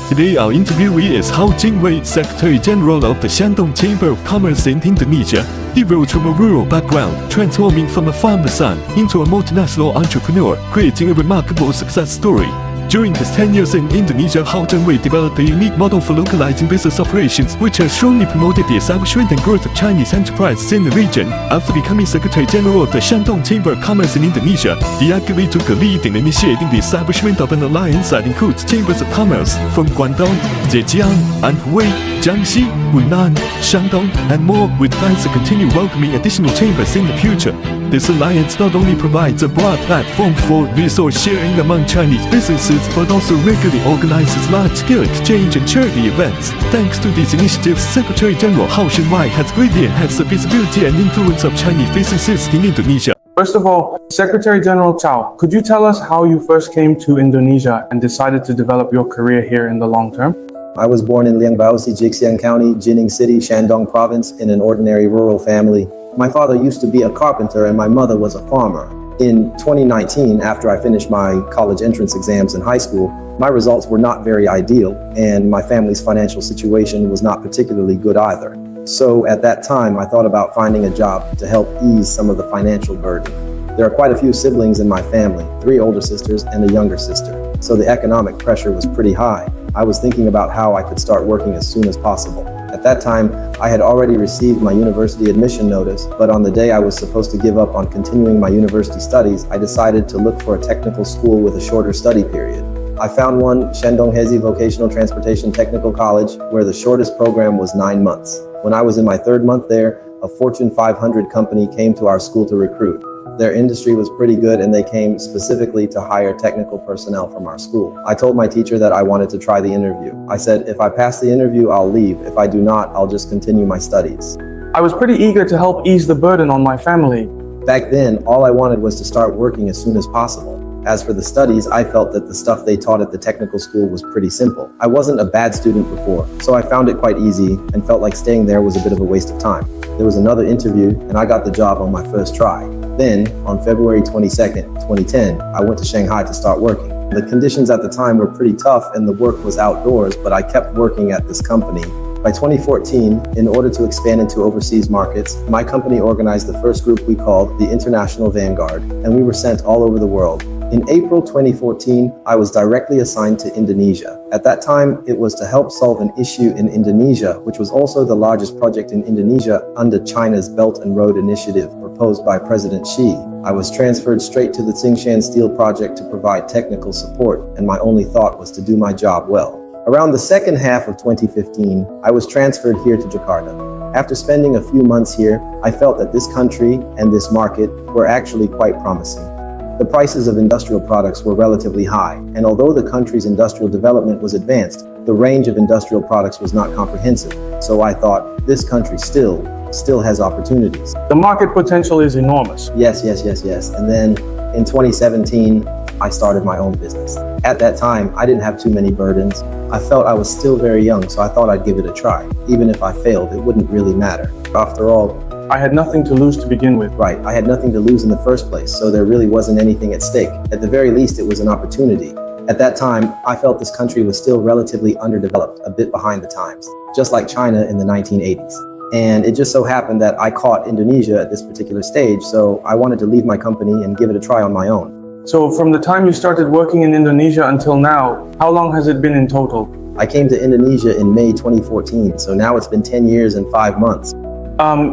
Today our interviewee is Cao Zhenwei, Secretary General of the Shandong Chamber of Commerce in Indonesia. He rose from a rural background, transforming from a farmer's son into a multinational entrepreneur, creating a remarkable success story. During his 10 years in Indonesia, Cao Zhenwei developed a unique model for localizing business operations, which has strongly promoted the establishment and growth of Chinese enterprises in the region. After becoming Secretary General of the Shandong Chamber of Commerce in Indonesia, he actively took a lead in initiating the establishment of an alliance that includes chambers of commerce from Guangdong, Zhejiang, Anhui, Jiangxi, Hunan, Shandong, and more, with plans to continue welcoming additional chambers in the future. This alliance not only provides a broad platform for resource sharing among Chinese businesses, but also regularly organizes large-scale exchange and charity events. Thanks to these initiatives, Secretary General Cao Zhenwei has greatly enhanced the visibility and influence of Chinese businesses in Indonesia. First of all, Secretary General Cao, could you tell us how you first came to Indonesia and decided to develop your career here in the long term? I was born in Liangbao, Jixiang County, Jining City, Shandong Province, in an ordinary rural family. My father used to be a carpenter and my mother was a farmer. In 2019, after I finished my college entrance exams in high school, my results were not very ideal, and my family's financial situation was not particularly good either. So at that time, I thought about finding a job to help ease some of the financial burden. There are quite a few siblings in my family, 3 older sisters and a younger sister, so the economic pressure was pretty high. I was thinking about how I could start working as soon as possible. At that time, I had already received my university admission notice, but on the day I was supposed to give up on continuing my university studies, I decided to look for a technical school with a shorter study period. I found one, Shandong Hezi Vocational Transportation Technical College, where the shortest program was 9 months. When I was in my 3rd month there, a Fortune 500 company came to our school to recruit. Their industry was pretty good and they came specifically to hire technical personnel from our school. I told my teacher that I wanted to try the interview. I said, if I pass the interview, I'll leave. If I do not, I'll just continue my studies. I was pretty eager to help ease the burden on my family. Back then, all I wanted was to start working as soon as possible. As for the studies, I felt that the stuff they taught at the technical school was pretty simple. I wasn't a bad student before, so I found it quite easy and felt like staying there was a bit of a waste of time. There was another interview and I got the job on my first try. Then, on February 22nd, 2010, I went to Shanghai to start working. The conditions at the time were pretty tough and the work was outdoors, but I kept working at this company. By 2014, in order to expand into overseas markets, my company organized the first group we called the International Vanguard, and we were sent all over the world. In April 2014, I was directly assigned to Indonesia. At that time, it was to help solve an issue in Indonesia, which was also the largest project in Indonesia under China's Belt and Road Initiative proposed by President Xi. I was transferred straight to the Tsingshan Steel project to provide technical support, and my only thought was to do my job well. Around the second half of 2015, I was transferred here to Jakarta. After spending a few months here, I felt that this country and this market were actually quite promising. The prices of industrial products were relatively high, and although the country's industrial development was advanced, the range of industrial products was not comprehensive. So I thought, this country still has opportunities. The market potential is enormous. Yes. And then in 2017, I started my own business. At that time, I didn't have too many burdens. I felt I was still very young, so I thought I'd give it a try. Even if I failed, it wouldn't really matter. After all, I had nothing to lose to begin with. Right, I had nothing to lose in the first place, so there really wasn't anything at stake. At the very least, it was an opportunity. At that time, I felt this country was still relatively underdeveloped, a bit behind the times, just like China in the 1980s. And it just so happened that I caught Indonesia at this particular stage, so I wanted to leave my company and give it a try on my own. So from the time you started working in Indonesia until now, how long has it been in total? I came to Indonesia in May 2014, so now it's been 10 years and 5 months.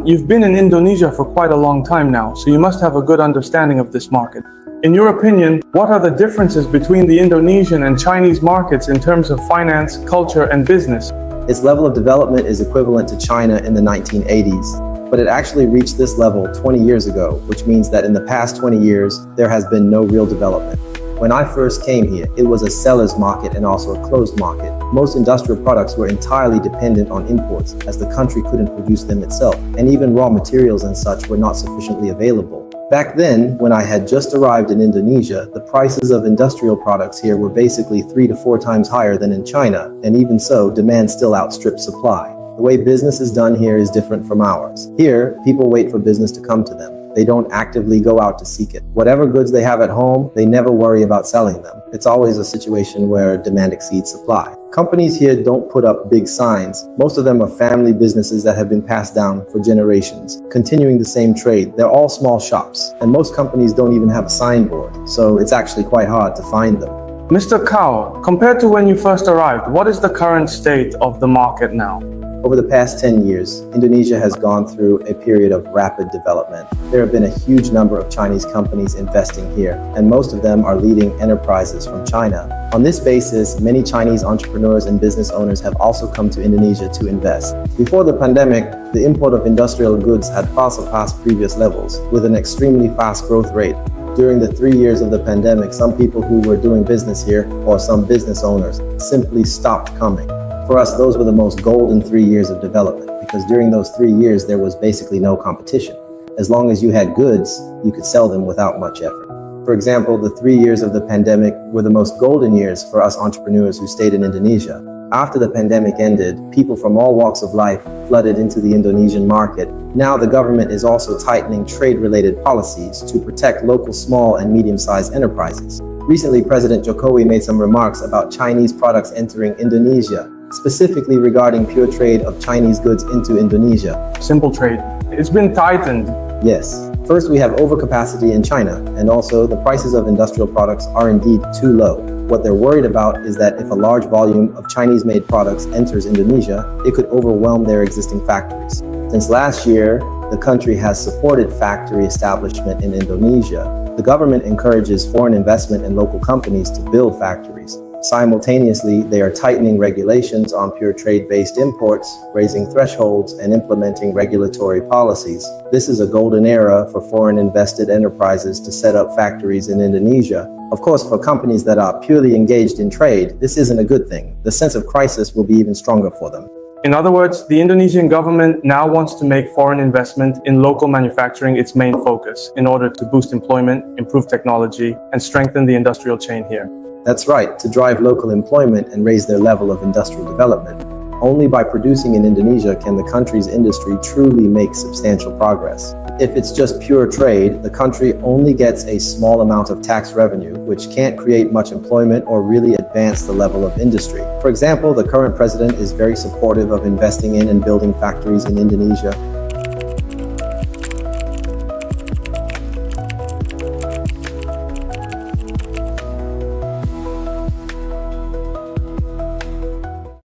You've been in Indonesia for quite a long time now, so you must have a good understanding of this market. In your opinion, what are the differences between the Indonesian and Chinese markets in terms of finance, culture, and business? Its level of development is equivalent to China in the 1980s, but it actually reached this level 20 years ago, which means that in the past 20 years, there has been no real development. When I first came here, it was a seller's market and also a closed market. Most industrial products were entirely dependent on imports, as the country couldn't produce them itself, and even raw materials and such were not sufficiently available. Back then, when I had just arrived in Indonesia, the prices of industrial products here were basically 3 to 4 times higher than in China, and even so, demand still outstripped supply. The way business is done here is different from ours. Here, people wait for business to come to them. They don't actively go out to seek it. Whatever goods they have at home, they never worry about selling them. It's always a situation where demand exceeds supply. Companies here don't put up big signs. Most of them are family businesses that have been passed down for generations, continuing the same trade. They're all small shops, and most companies don't even have a signboard, so it's actually quite hard to find them. Mr. Cao, compared to when you first arrived, what is the current state of the market now? Over the past 10 years, Indonesia has gone through a period of rapid development. There have been a huge number of Chinese companies investing here, and most of them are leading enterprises from China. On this basis, many Chinese entrepreneurs and business owners have also come to Indonesia to invest. Before the pandemic, the import of industrial goods had far surpassed previous levels, with an extremely fast growth rate. During the 3 years of the pandemic, some people who were doing business here, or some business owners, simply stopped coming. For us, those were the most golden 3 years of development, because during those 3 years, there was basically no competition. As long as you had goods, you could sell them without much effort. For example, the 3 years of the pandemic were the most golden years for us entrepreneurs who stayed in Indonesia. After the pandemic ended, people from all walks of life flooded into the Indonesian market. Now the government is also tightening trade-related policies to protect local small and medium-sized enterprises. Recently, President Jokowi made some remarks about Chinese products entering Indonesia, specifically regarding pure trade of Chinese goods into Indonesia. Simple trade. It's been tightened. Yes. First, we have overcapacity in China, and also the prices of industrial products are indeed too low. What they're worried about is that if a large volume of Chinese-made products enters Indonesia, it could overwhelm their existing factories. Since last year, the country has supported factory establishment in Indonesia. The government encourages foreign investment in local companies to build factories. Simultaneously, they are tightening regulations on pure trade-based imports, raising thresholds, and implementing regulatory policies. This is a golden era for foreign invested enterprises to set up factories in Indonesia. Of course, for companies that are purely engaged in trade, this isn't a good thing. The sense of crisis will be even stronger for them. In other words, the Indonesian government now wants to make foreign investment in local manufacturing its main focus in order to boost employment, improve technology, and strengthen the industrial chain here. That's right, to drive local employment and raise their level of industrial development. Only by producing in Indonesia can the country's industry truly make substantial progress. If it's just pure trade, the country only gets a small amount of tax revenue, which can't create much employment or really advance the level of industry. For example, the current president is very supportive of investing in and building factories in Indonesia,